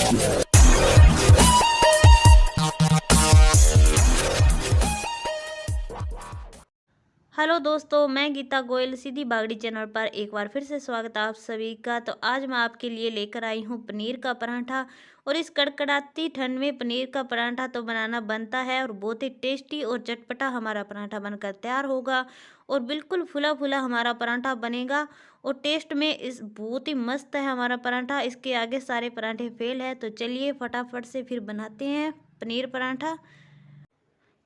Hello दोस्तों, मैं गीता गोयल सीधी Bagri channel पर एक बार फिर से स्वागत है आप सभी का। तो आज मैं आपके लिए लेकर आई हूँ पनीर का पराठा। और इस कड़कड़ाती ठंड में पनीर का पराठा तो बनाना बनता है और बहुत ही टेस्टी और चटपटा हमारा पराठा बनकर तैयार होगा। और बिल्कुल फुला फुला हमारा पराठा बनेगा और टेस्ट में इस बहुत ही मस्त है हमारा पराठा। इसके आगे सारे पराठे फेल है। तो चलिए फटाफट से फिर बनाते हैं पनीर पराठा।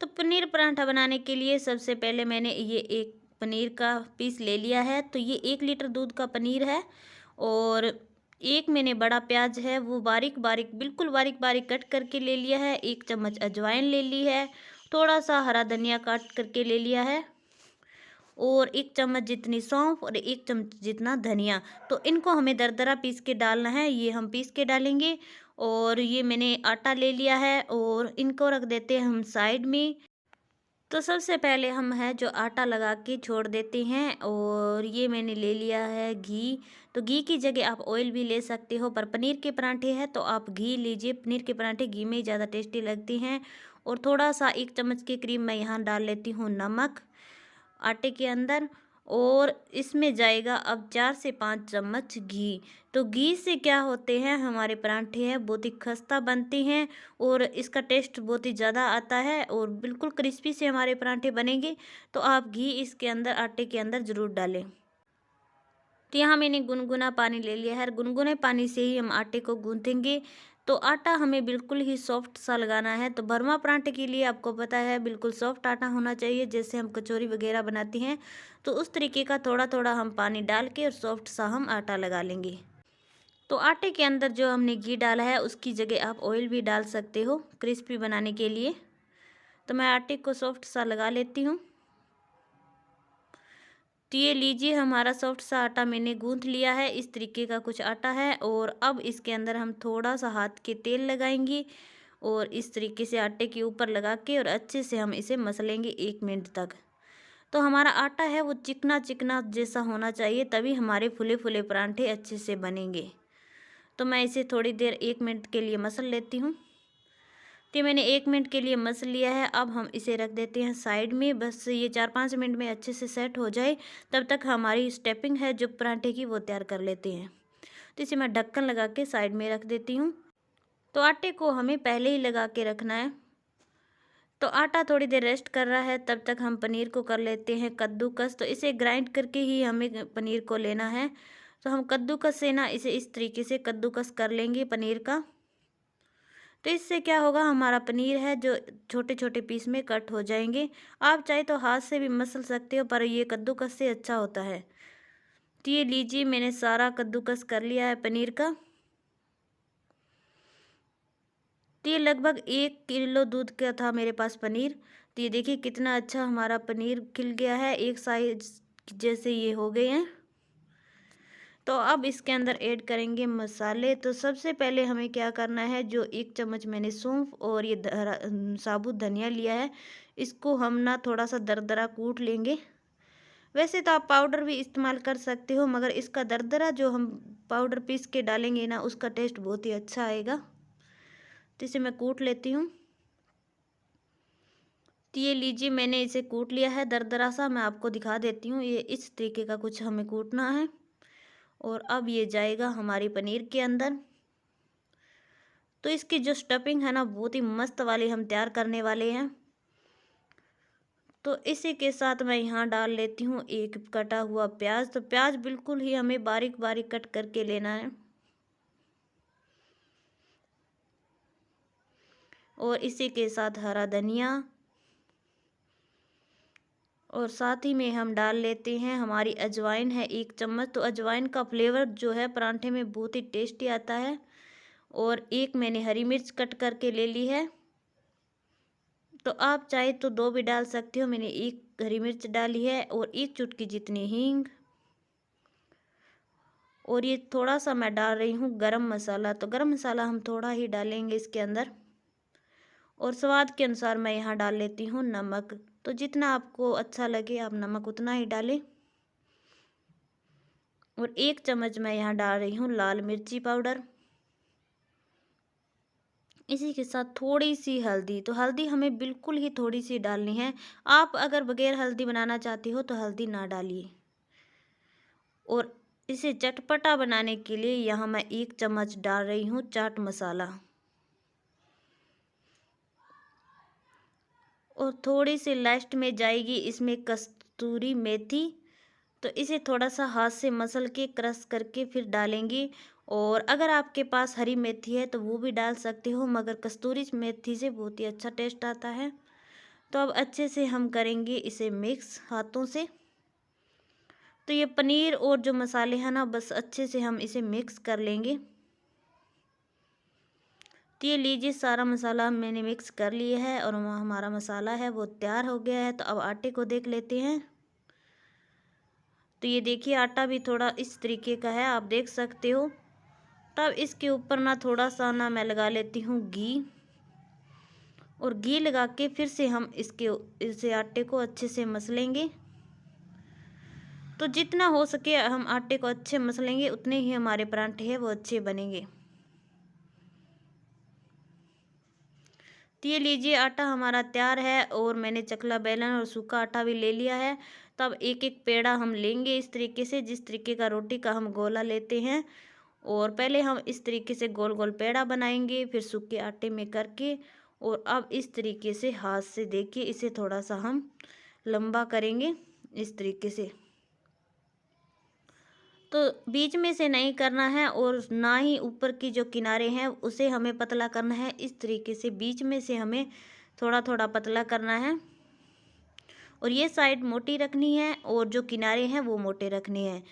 तो पनीर पराठा बनाने के लिए सबसे पहले मैंने ये एक पनीर का पीस ले लिया है। तो ये 1 लीटर दूध का पनीर है। और एक मैंने बड़ा प्याज है वो बारीक बारीक बिल्कुल बारीक बारीक कट करके ले लिया है। 1 चम्मच अजवाइन ले ली है। थोड़ा सा हरा धनिया काट करके ले लिया है। और 1 चम्मच जितनी सौंफ और 1 चम्मच जितना धनिया। तो इनको हमें दरदरा पीस के डालना है, ये हम पीस के डालेंगे। और ये मैंने आटा ले लिया है और इनको रख देते हैं हम साइड में। तो सबसे पहले हम है जो आटा लगा के छोड़ देते हैं। और ये मैंने ले लिया है घी। तो घी की जगह आप ऑयल भी ले सकते हो, पर पनीर के पराठे हैं तो आप घी लीजिए। पनीर के पराठे घी में ज़्यादा टेस्टी लगते हैं। और थोड़ा सा 1 चम्मच के करीब मैं यहाँ डाल लेती हूँ नमक आटे के अंदर। और इसमें जाएगा अब 4 से 5 चम्मच घी। तो घी से क्या होते हैं हमारे पराठे हैं बहुत ही खस्ता बनते हैं और इसका टेस्ट बहुत ही ज़्यादा आता है और बिल्कुल क्रिस्पी से हमारे पराठे बनेंगे। तो आप घी इसके अंदर आटे के अंदर ज़रूर डालें। तो यहाँ मैंने गुनगुना पानी ले लिया है। गुनगुने पानी से ही हम आटे को गूंथेंगे। तो आटा हमें बिल्कुल ही सॉफ्ट सा लगाना है। तो भरमा पराठे के लिए आपको पता है बिल्कुल सॉफ्ट आटा होना चाहिए, जैसे हम कचौरी वगैरह बनाते हैं। तो उस तरीके का थोड़ा थोड़ा हम पानी डाल के और सॉफ्ट सा हम आटा लगा लेंगे। तो आटे के अंदर जो हमने घी डाला है उसकी जगह आप ऑयल भी डाल सकते हो क्रिस्पी बनाने के लिए। तो मैं आटे को सॉफ्ट सा लगा लेती हूँ। तो ये लीजिए हमारा सॉफ्ट सा आटा मैंने गूंथ लिया है। इस तरीके का कुछ आटा है। और अब इसके अंदर हम थोड़ा सा हाथ के तेल लगाएंगे और इस तरीके से आटे के ऊपर लगा के और अच्छे से हम इसे मसलेंगे 1 मिनट तक। तो हमारा आटा है वो चिकना चिकना जैसा होना चाहिए, तभी हमारे फुले फुले पराठे अच्छे से बनेंगे। तो मैं इसे थोड़ी देर 1 मिनट के लिए मसल लेती हूँ। तो मैंने 1 मिनट के लिए मसल लिया है। अब हम इसे रख देते हैं साइड में। बस ये 4-5 मिनट में अच्छे से सेट हो जाए, तब तक हमारी स्टेपिंग है जो पराठे की वो तैयार कर लेते हैं। तो इसे मैं ढक्कन लगा के साइड में रख देती हूँ। तो आटे को हमें पहले ही लगा के रखना है। तो आटा थोड़ी देर रेस्ट कर रहा है, तब तक हम पनीर को कर लेते हैं कद्दूकस। तो इसे ग्राइंड करके ही हमें पनीर को लेना है। तो हम कद्दूकस से ना इसे इस तरीके से कद्दूकस कर लेंगे पनीर का। तो इससे क्या होगा हमारा पनीर है जो छोटे छोटे पीस में कट हो जाएंगे। आप चाहे तो हाथ से भी मसल सकते हो, पर ये कद्दूकस से अच्छा होता है। तो ये लीजिए मैंने सारा कद्दूकस कर लिया है पनीर का। तो ये लगभग 1 किलो दूध का था मेरे पास पनीर। तो ये देखिए कितना अच्छा हमारा पनीर खिल गया है, एक साइज जैसे ये हो गए हैं। तो अब इसके अंदर ऐड करेंगे मसाले। तो सबसे पहले हमें क्या करना है, जो 1 चम्मच मैंने सौंफ और ये साबुत धनिया लिया है, इसको हम ना थोड़ा सा दरदरा कूट लेंगे। वैसे तो आप पाउडर भी इस्तेमाल कर सकते हो, मगर इसका दरदरा जो हम पाउडर पीस के डालेंगे ना उसका टेस्ट बहुत ही अच्छा आएगा। तो इसे मैं कूट लेती हूँ। तो ये लीजिए मैंने इसे कूट लिया है दरदरा सा। मैं आपको दिखा देती हूँ, ये इस तरीके का कुछ हमें कूटना है। और अब ये जाएगा हमारी पनीर के अंदर। तो इसकी जो स्टफिंग है ना बहुत ही मस्त वाली हम तैयार करने वाले हैं। तो इसी के साथ मैं यहाँ डाल लेती हूँ एक कटा हुआ प्याज। तो प्याज बिल्कुल ही हमें बारीक बारीक कट करके लेना है। और इसी के साथ हरा धनिया। और साथ ही में हम डाल लेते हैं हमारी अजवाइन है 1 चम्मच। तो अजवाइन का फ्लेवर जो है पराठे में बहुत ही टेस्टी आता है। और एक मैंने हरी मिर्च कट करके ले ली है। तो आप चाहे तो 2 भी डाल सकते हो, मैंने 1 हरी मिर्च डाली है। और 1 चुटकी जितनी हींग। और ये थोड़ा सा मैं डाल रही हूँ गरम मसाला। तो गरम मसाला हम थोड़ा ही डालेंगे इसके अंदर। और स्वाद के अनुसार मैं यहाँ डाल लेती हूँ नमक। तो जितना आपको अच्छा लगे आप नमक उतना ही डालें। और 1 चम्मच मैं यहाँ डाल रही हूँ लाल मिर्ची पाउडर। इसी के साथ थोड़ी सी हल्दी, तो हल्दी हमें बिल्कुल ही थोड़ी सी डालनी है। आप अगर बगैर हल्दी बनाना चाहती हो तो हल्दी ना डालिए। और इसे चटपटा बनाने के लिए यहाँ मैं 1 चम्मच डाल रही हूँ चाट मसाला, और थोड़ी सी लास्ट में जाएगी इसमें कस्तूरी मेथी। तो इसे थोड़ा सा हाथ से मसल के क्रश करके फिर डालेंगे। और अगर आपके पास हरी मेथी है तो वो भी डाल सकते हो, मगर कस्तूरी मेथी से बहुत ही अच्छा टेस्ट आता है। तो अब अच्छे से हम करेंगे इसे मिक्स हाथों से। तो ये पनीर और जो मसाले हैं ना, बस अच्छे से हम इसे मिक्स कर लेंगे। तो ये लीजिए, सारा मसाला मैंने मिक्स कर लिया है और हमारा मसाला है वो तैयार हो गया है। तो अब आटे को देख लेते हैं। तो ये देखिए, आटा भी थोड़ा इस तरीके का है, आप देख सकते हो। तब इसके ऊपर ना थोड़ा सा ना मैं लगा लेती हूँ घी, और घी लगा के फिर से हम इसे आटे को अच्छे से मसलेंगे। तो जितना हो सके हम आटे को अच्छे मसलेंगे, उतने ही हमारे परांठे हैं वो अच्छे बनेंगे। तो ये लीजिए, आटा हमारा तैयार है और मैंने चकला बेलन और सूखा आटा भी ले लिया है। तब एक एक पेड़ा हम लेंगे इस तरीके से, जिस तरीके का रोटी का हम गोला लेते हैं। और पहले हम इस तरीके से गोल गोल पेड़ा बनाएंगे, फिर सूखे आटे में करके। और अब इस तरीके से हाथ से देखिए, इसे थोड़ा सा हम लंबा करेंगे इस तरीके से। तो बीच में से नहीं करना है, और ना ही ऊपर की जो किनारे हैं उसे हमें पतला करना है। इस तरीके से बीच में से हमें थोड़ा थोड़ा पतला करना है, और ये साइड मोटी रखनी है और जो किनारे हैं वो मोटे रखने हैं।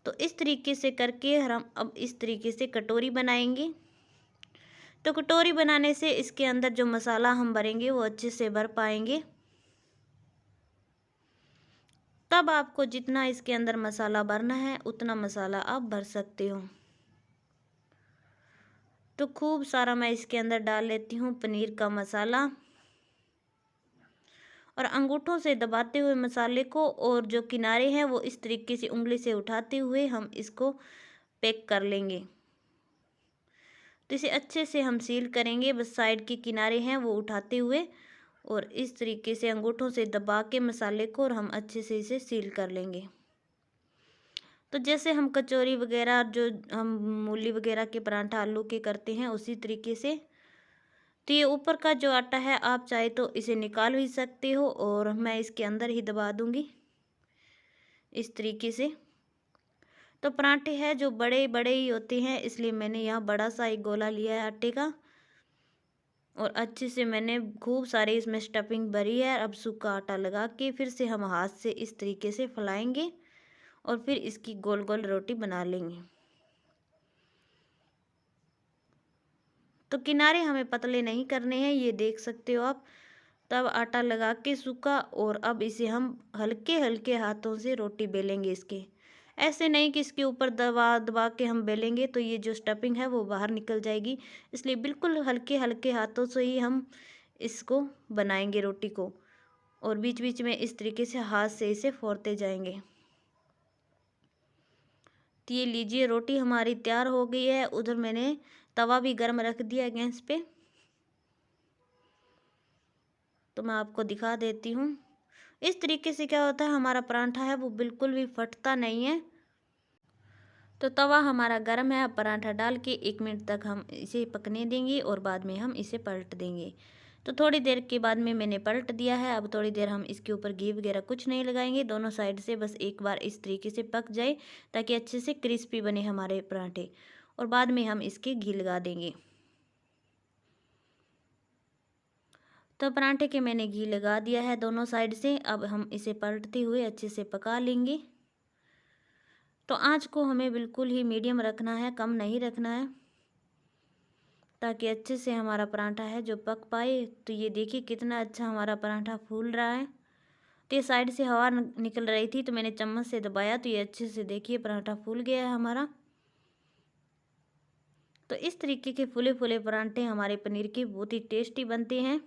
तो इस तरीके से करके हम अब इस तरीके से कटोरी बनाएंगे। तो कटोरी बनाने से इसके अंदर जो मसाला हम भरेंगे वो अच्छे से भर पाएंगे। तब आपको जितना इसके अंदर मसाला भरना है उतना मसाला आप भर सकते हो। तो खूब सारा मैं इसके अंदर डाल लेती हूँ पनीर का मसाला, और अंगूठों से दबाते हुए मसाले को, और जो किनारे हैं वो इस तरीके से उंगली से उठाते हुए हम इसको पैक कर लेंगे। तो इसे अच्छे से हम सील करेंगे, बस साइड के किनारे हैं वो उठाते हुए, और इस तरीके से अंगूठों से दबा के मसाले को, और हम अच्छे से इसे सील कर लेंगे। तो जैसे हम कचौरी वगैरह, जो हम मूली वगैरह के पराठा आलू के करते हैं, उसी तरीके से। तो ये ऊपर का जो आटा है आप चाहे तो इसे निकाल भी सकते हो, और मैं इसके अंदर ही दबा दूंगी इस तरीके से। तो पराठे हैं जो बड़े बड़े ही होते हैं, इसलिए मैंने यहाँ बड़ा सा एक गोला लिया है आटे का, और अच्छे से मैंने खूब सारे इसमें स्टफिंग भरी है। अब सूखा आटा लगा के फिर से हम हाथ से इस तरीके से फैलाएंगे, और फिर इसकी गोल गोल रोटी बना लेंगे। तो किनारे हमें पतले नहीं करने हैं, ये देख सकते हो आप। तब आटा लगा के सूखा, और अब इसे हम हल्के हल्के हाथों से रोटी बेलेंगे इसके। ऐसे नहीं कि इसके ऊपर दबा दबा के हम बेलेंगे तो ये जो स्टफिंग है वो बाहर निकल जाएगी। इसलिए बिल्कुल हल्के हल्के हाथों से ही हम इसको बनाएंगे रोटी को, और बीच बीच में इस तरीके से हाथ से इसे फोड़ते जाएंगे। तो ये लीजिए, रोटी हमारी तैयार हो गई है। उधर मैंने तवा भी गर्म रख दिया गैस पे, तो मैं आपको दिखा देती हूँ। इस तरीके से क्या होता है, हमारा पराठा है वो बिल्कुल भी फटता नहीं है। तो तवा हमारा गर्म है, अब पराठा डाल के 1 मिनट तक हम इसे पकने देंगे, और बाद में हम इसे पलट देंगे। तो थोड़ी देर के बाद में मैंने पलट दिया है। अब थोड़ी देर हम इसके ऊपर घी वगैरह कुछ नहीं लगाएंगे, दोनों साइड से बस एक बार इस तरीके से पक जाए, ताकि अच्छे से क्रिस्पी बने हमारे पराठे, और बाद में हम इसके घी लगा देंगे। तो पराठे के मैंने घी लगा दिया है दोनों साइड से। अब हम इसे पलटते हुए अच्छे से पका लेंगे। तो आँच को हमें बिल्कुल ही मीडियम रखना है, कम नहीं रखना है, ताकि अच्छे से हमारा पराठा है जो पक पाए। तो ये देखिए कितना अच्छा हमारा पराठा फूल रहा है। तो ये साइड से हवा निकल रही थी, तो मैंने चम्मच से दबाया, तो ये अच्छे से देखिए पराठा फूल गया है हमारा। तो इस तरीके के फूले फूले पराठे हमारे पनीर के बहुत ही टेस्टी बनते हैं।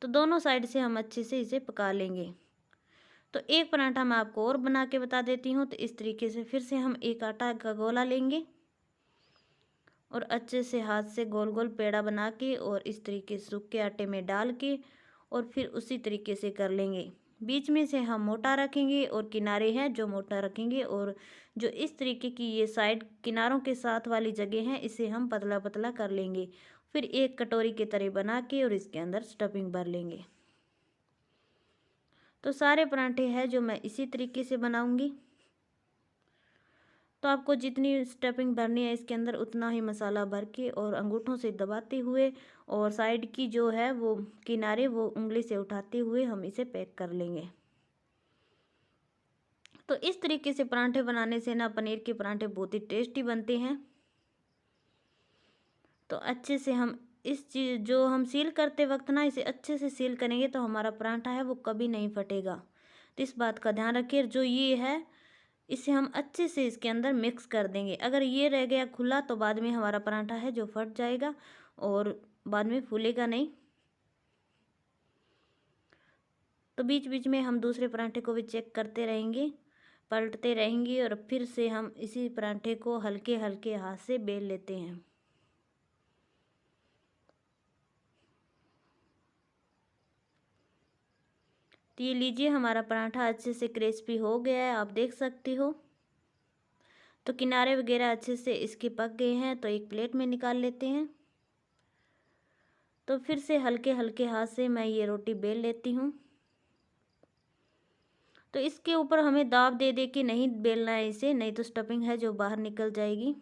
तो दोनों साइड से हम अच्छे से इसे पका लेंगे। तो एक पराठा मैं आपको और बना के बता देती हूँ। तो इस तरीके से फिर से हम एक आटा का गोला लेंगे, और अच्छे से हाथ से गोल गोल पेड़ा बना के और इस तरीके से सूखे आटे में डाल के और फिर उसी तरीके से कर लेंगे। बीच में से हम मोटा रखेंगे और किनारे हैं जो मोटा रखेंगे, और जो इस तरीके की ये साइड किनारों के साथ वाली जगह है इसे हम पतला पतला कर लेंगे। फिर एक कटोरी के तरह बना के और इसके अंदर स्टफिंग भर लेंगे। तो सारे परांठे हैं जो मैं इसी तरीके से बनाऊंगी। तो आपको जितनी स्टफिंग भरनी है इसके अंदर उतना ही मसाला भर के और अंगूठों से दबाते हुए और साइड की जो है वो किनारे वो उंगली से उठाते हुए हम इसे पैक कर लेंगे। तो इस तरीके से परांठे बनाने से ना पनीर के परांठे बहुत ही टेस्टी बनते हैं। तो अच्छे से हम इस चीज़ जो हम सील करते वक्त ना इसे अच्छे से सील करेंगे तो हमारा परांठा है वो कभी नहीं फटेगा। तो इस बात का ध्यान रखिए। जो ये है इसे हम अच्छे से इसके अंदर मिक्स कर देंगे। अगर ये रह गया खुला तो बाद में हमारा परांठा है जो फट जाएगा और बाद में फूलेगा नहीं। तो बीच बीच में हम दूसरे परांठे को भी चेक करते रहेंगे, पलटते रहेंगे और फिर से हम इसी परांठे को हल्के हल्के हाथ से बेल लेते हैं। तो ये लीजिए हमारा पराठा अच्छे से क्रिस्पी हो गया है, आप देख सकते हो। तो किनारे वगैरह अच्छे से इसके पक गए हैं। तो एक प्लेट में निकाल लेते हैं। तो फिर से हल्के हल्के हाथ से मैं ये रोटी बेल लेती हूँ। तो इसके ऊपर हमें दाब दे दे के नहीं बेलना है इसे, नहीं तो स्टफिंग है जो बाहर निकल जाएगी।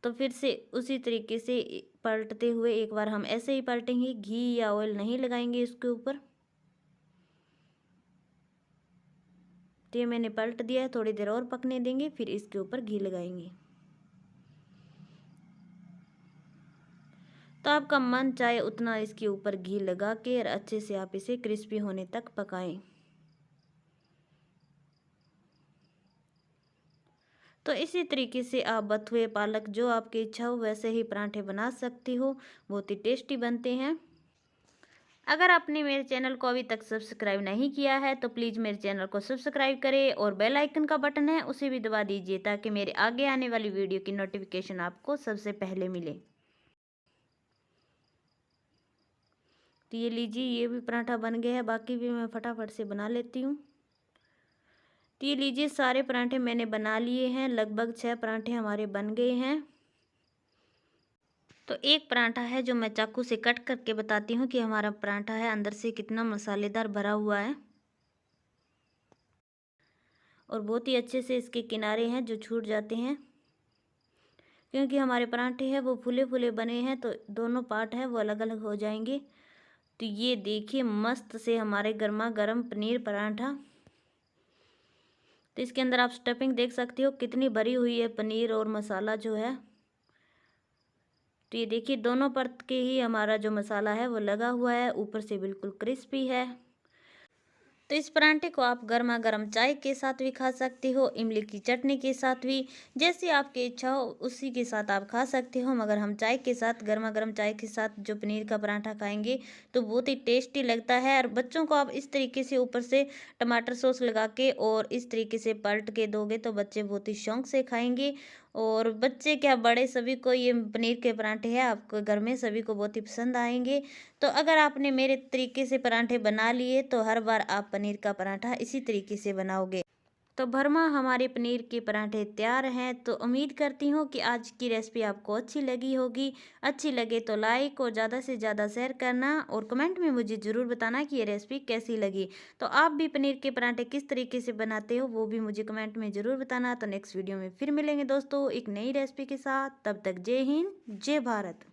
तो फिर से उसी तरीके से पलटते हुए एक बार हम ऐसे ही पलटेंगे, घी या ऑयल नहीं लगाएंगे इसके ऊपर। तो ये मैंने पलट दिया है, थोड़ी देर और पकने देंगे, फिर इसके ऊपर घी लगाएंगे। तो आपका मन चाहे उतना इसके ऊपर घी लगा के और अच्छे से आप इसे क्रिस्पी होने तक पकाएं। तो इसी तरीके से आप बथुए, पालक जो आपकी इच्छा हो वैसे ही पराठे बना सकती हो, बहुत ही टेस्टी बनते हैं। अगर आपने मेरे चैनल को अभी तक सब्सक्राइब नहीं किया है तो प्लीज़ मेरे चैनल को सब्सक्राइब करें और बेल आइकन का बटन है उसे भी दबा दीजिए ताकि मेरे आगे आने वाली वीडियो की नोटिफिकेशन आपको सबसे पहले मिले। तो ये लीजिए ये भी पराठा बन गया है, बाकी भी मैं फटाफट से बना लेती हूँ। तो ये लीजिए सारे पराठे मैंने बना लिए हैं, लगभग 6 पराठे हमारे बन गए हैं। तो एक पराठा है जो मैं चाकू से कट करके बताती हूँ कि हमारा पराठा है अंदर से कितना मसालेदार भरा हुआ है और बहुत ही अच्छे से इसके किनारे हैं जो छूट जाते हैं, क्योंकि हमारे पराठे हैं वो फूले फूले बने हैं तो दोनों पार्ट है वो अलग अलग हो जाएंगे। तो ये देखिए मस्त से हमारे गर्मा गर्म पनीर पराठा। तो इसके अंदर आप स्टफिंग देख सकते हो कितनी भरी हुई है पनीर और मसाला जो है। तो ये देखिए दोनों परत के ही हमारा जो मसाला है वो लगा हुआ है, ऊपर से बिल्कुल क्रिस्पी है। तो इस पराठे को आप गर्मा गर्म चाय के साथ भी खा सकते हो, इमली की चटनी के साथ भी, जैसी आपकी इच्छा हो उसी के साथ आप खा सकते हो। मगर हम चाय के साथ, गर्मा गर्म चाय के साथ जो पनीर का पराठा खाएंगे तो बहुत ही टेस्टी लगता है। और बच्चों को आप इस तरीके से ऊपर से टमाटर सॉस लगा के और इस तरीके से पलट के दोगे तो बच्चे बहुत ही शौक से खाएंगे। और बच्चे क्या बड़े सभी को ये पनीर के पराठे हैं आपको घर में सभी को बहुत ही पसंद आएंगे। तो अगर आपने मेरे तरीके से पराठे बना लिए तो हर बार आप पनीर का पराठा इसी तरीके से बनाओगे। तो भरमा हमारे पनीर के पराठे तैयार हैं। तो उम्मीद करती हूँ कि आज की रेसिपी आपको अच्छी लगी होगी। अच्छी लगे तो लाइक और ज़्यादा से ज़्यादा शेयर करना और कमेंट में मुझे ज़रूर बताना कि ये रेसिपी कैसी लगी। तो आप भी पनीर के पराठे किस तरीके से बनाते हो वो भी मुझे कमेंट में ज़रूर बताना। तो नेक्स्ट वीडियो में फिर मिलेंगे दोस्तों एक नई रेसिपी के साथ। तब तक जय हिंद, जय भारत।